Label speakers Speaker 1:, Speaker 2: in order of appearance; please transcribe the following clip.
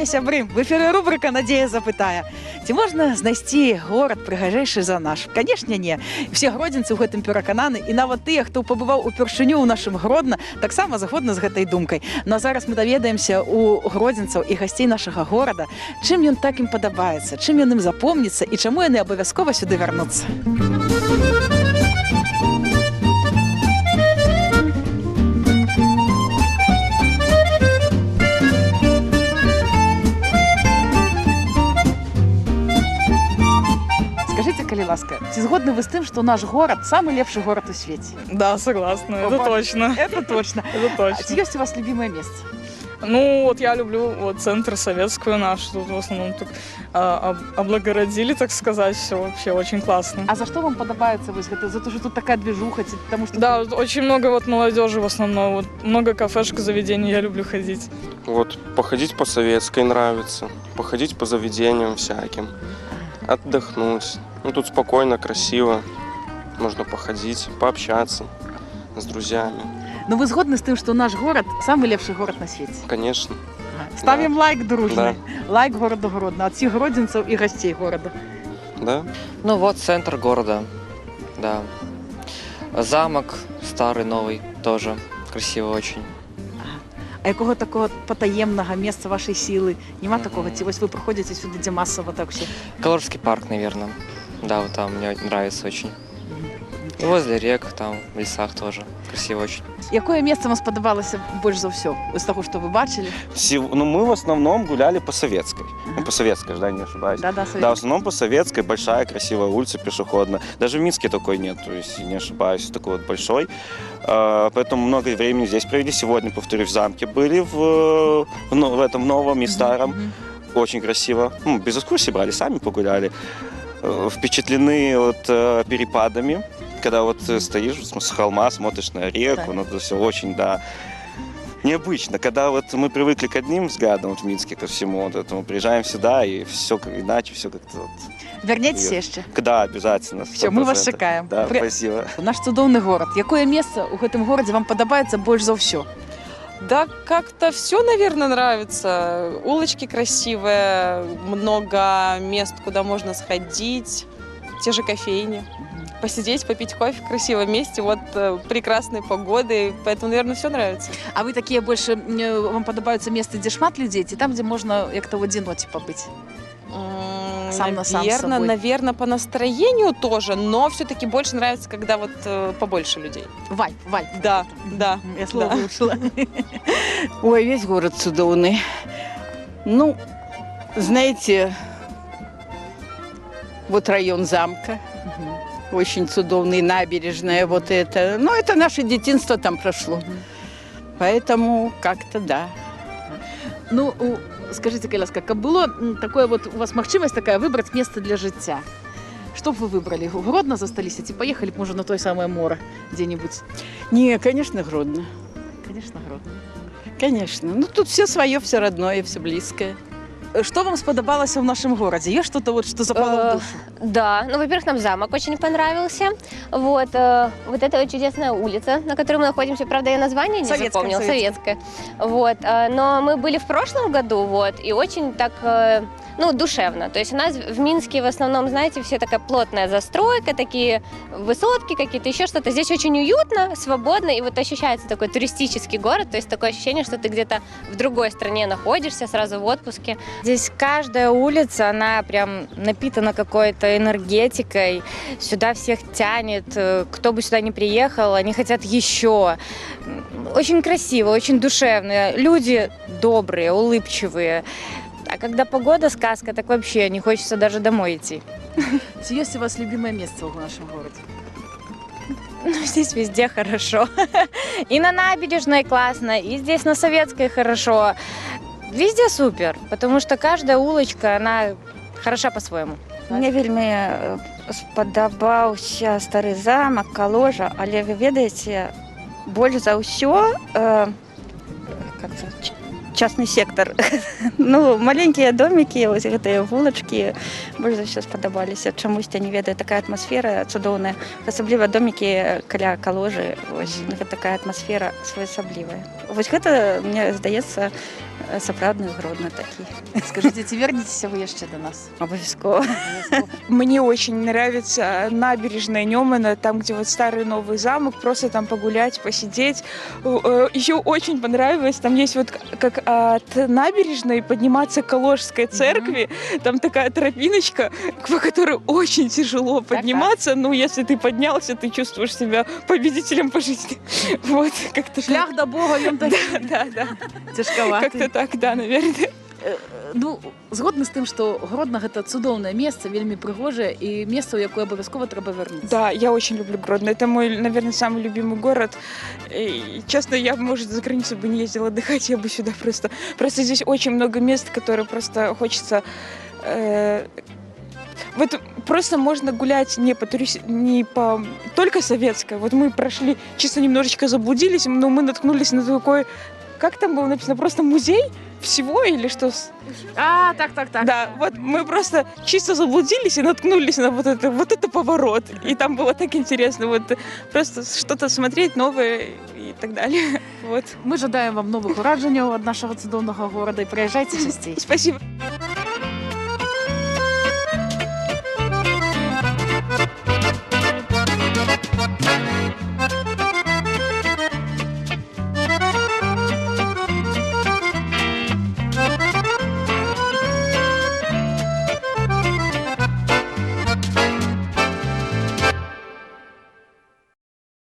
Speaker 1: сябры, в эфіры рубрика «Надзея запытае». Ці можна знайсці горад прыгажэйшы за наш? Канешне, не. Все гродзенцы ў гэтым перакананы, і нават тыя, хто пабываў упершыню ў нашым Гродна, таксама згодны з гэтай думкай. Ну а зараз мы даведаемся у гродзенцаў і гасцей нашага горада, чым ён так ім падабаецца, чым ён ім запомніцца і чаму яны абавязкова сюды вярнуцца. Скажите, калі ласка, ці згодны вы з тым, што наш горад самы лепшы горад у свеце?
Speaker 2: Да, согласна, это точно.
Speaker 1: Это точно.
Speaker 2: Это
Speaker 1: А
Speaker 2: точно.
Speaker 1: ці ёсць у вас любимое место?
Speaker 2: Ну, вот я люблю вот центр советскую нашу, тут в основном тут облагородили, так сказать, все вообще очень классно.
Speaker 1: А за што вам падабаецца вось гэта? За то, что тут такая движуха, ці таму што...
Speaker 2: Да, вот очень много вот молодежи в основном, вот много кафешек, заведений, я люблю ходить.
Speaker 3: Вот, походить по советской нравится, походить по заведениям всяким, отдохнуть. Ну, тут спокойно, красиво, можно походить, пообщаться с друзьями.
Speaker 1: Ну вы згодны з тым, што наш горад самы лепшы горад на свеце?
Speaker 3: Конечно.
Speaker 1: Ставім лайк дружны.
Speaker 3: Да.
Speaker 1: Лайк гораду Гродно ад всіх гродзенцаў і гасцей горада.
Speaker 3: Да?
Speaker 4: Ну вот центр города, да. Замок старый, новый, тоже красиво очень.
Speaker 1: А якого такого патаемнага месца вашай сілы? Нема такого? Ці вось вы прыходзіце сюды, дзе масава так все?
Speaker 4: Калужский парк, наверное. Да, вот там мне нравится очень. И возле рек, там, в лесах тоже. Красиво очень.
Speaker 1: Якое месца вам спадабалася больш за ўсё? З таго, што вы бачылі?
Speaker 5: Ну, мы в основном гуляли по Советской. Ну, по Советской, да, не ошибаюсь.
Speaker 1: Да,
Speaker 5: Да, в основном по Советской, большая, красивая улица пешеходная. Даже в Минске такой нет, то есть, не ошибаюсь, такой вот большой. Поэтому много времени здесь провели. Сегодня, повторюсь, в замке были, в этом новом и старом. Очень красиво. Ну, без экскурсии брали, сами погуляли. Впечатлены вот перепадами. Когда вот стоишь с холма, смотришь на реку,
Speaker 1: Так.
Speaker 5: ну, это все очень, да, необычно. Когда вот мы привыкли к одним взглядам вот в Минске ко всему вот этому, приезжаем сюда, и все иначе, все как-то вот...
Speaker 1: Вярнецеся яшчэ?
Speaker 5: Да, обязательно.
Speaker 1: Всё, мы вас
Speaker 5: 100%.
Speaker 1: чекаем.
Speaker 5: Да, спасибо.
Speaker 1: Наш цудоўны горад. Якое месца ў гэтым горадзе вам падабаецца больш за ўсё?
Speaker 6: Да, как-то все, наверное, нравится. Улочки красивые, много мест, куда можно сходить, те же кофейни. Посидеть, попить кофе в красивом месте, вот прекрасной погоды, поэтому, наверное, все нравится.
Speaker 1: А вы такія больш вам падабаюцца месцы, дзе шмат людзей, ці там, дзе можна як-то ў адзіноце пабыць? Сам на сам с собой.
Speaker 6: Наверное, по настроению тоже, но все-таки больше нравится, когда вот побольше людей.
Speaker 1: Вайб.
Speaker 6: Да, да.
Speaker 1: Я слово выучила.
Speaker 7: Ой, весь город цудовный. Ну, знаете, вот район замка, очень цудовный, набережная вот это. Ну, это наше детинство там прошло. Поэтому как-то да.
Speaker 1: Ну, скажите, калі ласка, каб было такое вот у вас магчымасць такая выбраць месца для жыцця, што б вы выбралі? Гродно засталіся ці паехалі б, можа, на тое самае мора дзе-нибудь?
Speaker 7: Не, конечно, Гродно.
Speaker 1: Конечно, Гродно.
Speaker 7: Конечно. Ну, тут все свое, все родное, все близкое.
Speaker 1: Што вам спадабалася ў нашым горадзе? Ёсць што-то вот, што запало в душу?
Speaker 8: Да, ну, во-первых, нам замок очень понравился. Вот, вот эта вот чудесная улица, на которой мы находимся, правда, я название не запомнила, советская. Вот, но мы были в прошлом году, вот, и очень так, ну, душевно. То есть у нас в Минске в основном, знаете, все такая плотная застройка, такие высотки какие-то, еще что-то. Здесь очень уютно, свободно, и вот ощущается такой туристический город, то есть такое ощущение, что ты где-то в другой стране находишься, сразу в отпуске.
Speaker 9: Здесь каждая улица, она прям напитана какой-то энергетикой. Сюда всех тянет. Кто бы сюда ни приехал, они хотят еще. Очень красиво, очень душевно. Люди добрые, улыбчивые. А когда погода сказка, так вообще не хочется даже домой идти.
Speaker 1: Ці ёсць у вас любимое место в нашем городе?
Speaker 9: Ну, здесь везде хорошо. И на набережной классно, и здесь на Советской хорошо. Везде супер, потому что каждая улочка, она хороша по-своему.
Speaker 10: Мне вельмі спадабаўся стары замак, каложа, але вы ведаеце, больш за ўсё частный сектор. Ну, маленькія домікі, вось гэтыя вулачкі больш за ўсё спадабаліся. Чамусьці не ведаю, такая атмасфера цудоўная. Асабліва домікі каля каложы, вось гэта такая атмасфера своеасаблівая. Вось гэта, мне здаецца, сапраўдны Гродно такі.
Speaker 1: Скажите, ці вернетеся вы яшчэ до нас?
Speaker 10: Абавязкова.
Speaker 2: Мне очень нравится набережная Немана, там, где вот старый новый замок, просто там погулять, посидеть. Еще очень понравилось, там есть вот как от набережной подниматься к Калужской церкви, там такая тропиночка, по которой очень тяжело подниматься, ну, если ты поднялся, ты чувствуешь себя победителем по жизни. Вот, как-то
Speaker 1: Шлях до Бога, ён такі
Speaker 2: да.
Speaker 1: цяжкаваты.
Speaker 2: Как-то так, да, наверное.
Speaker 1: Ну, згодна з тым, што Гродно гэта цудоўнае месца, вельмі прыгожае і месца, у якое абавязкова трэба вярнуцца.
Speaker 2: Да, я очень люблю Гродно. Это мой, наверное, самый любимый город. И, честно, я, может, за границу бы не ездила отдыхать, я бы сюда просто... Просто здесь очень много мест, которые просто хочется... Вот просто можно гулять не по только советской. Вот мы прошли, чисто немножечко заблудились, но мы наткнулись на такой... Как там было написано? Просто музей всего или что?
Speaker 1: Так.
Speaker 2: Да, вот мы просто чисто заблудились и наткнулись на вот это поворот. И там было так интересно, вот просто что-то смотреть новое и так далее. Вот.
Speaker 1: Мы жадаем вам новых уражанняў ад нашага цудоўнага горада і прыязджайце часцей.
Speaker 2: Спасибо.